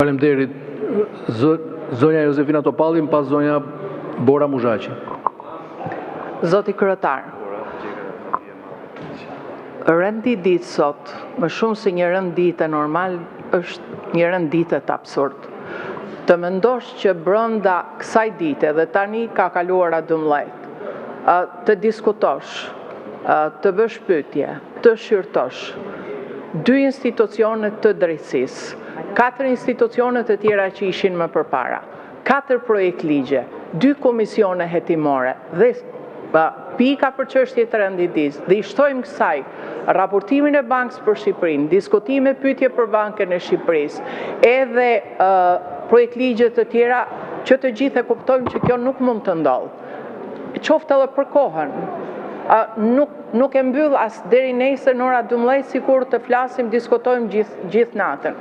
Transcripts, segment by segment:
Faleminderit. Zonja Josefina Topalli, pas zonja Bora Muzhaqi. Zoti kryetar, rëndi ditë sot, më shumë se një rënd ditë normal, është një rënd ditë të absurd. Të mendosh që brenda kësaj dite dhe tani ka kaluara 12, të diskutosh, të bësh pyetje, të shqyrtosh, 2 institucionet të drejtësisë, 4 institucionet të tjera që ishin më përpara, 4 projekt ligje, 2 komisione hetimore dhe pika për çështje të renditës, dhe i shtojmë kësaj raportimin e Bankës për Shqipërinë, diskutime pyetje për Bankën e Shqipërisë, edhe projekt ligje të tjera që të gjithë e kuptojmë që kjo nuk mund të ndodhë. Qoftë edhe për kohën. Nuk e mbyll as deri nesër në ora 12 sikur të flasim, diskutojmë gjithë natën.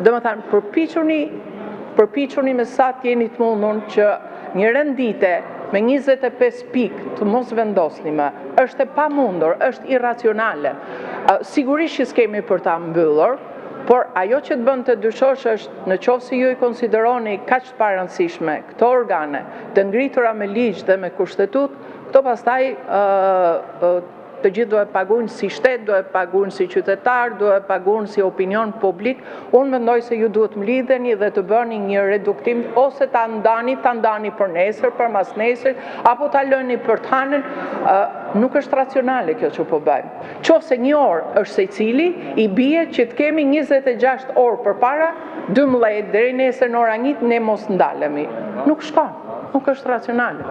Domethënë, përpiquni me sa të jeni të mundur që një rendite me 25 pikë të mos vendosni më, është e pamundur, është irracionale. Sigurisht që s'kemi për ta mbyllur, por ajo që të bën të dyshosh është në qoftë se ju i konsideroni kaq të parëndësishme këto organe të ngritura me ligj dhe me kushtetutë, këto pastaj të gjithë duhet paguajnë si shtet, duhet paguajnë si qytetar, duhet paguajnë si opinion publik. Unë mendoj se ju duhet mlidheni dhe të bëni një reduktim, ose ta ndani për nesër, për mas nesër, apo ta lëni për të hanën. Nuk është racionale kjo që po bëjmë. Qofse një orë është secili, i bie që të kemi 26 orë përpara, 12 deri nesër në ora 1 ne mos ndalemi. Nuk shkon, nuk është racionale.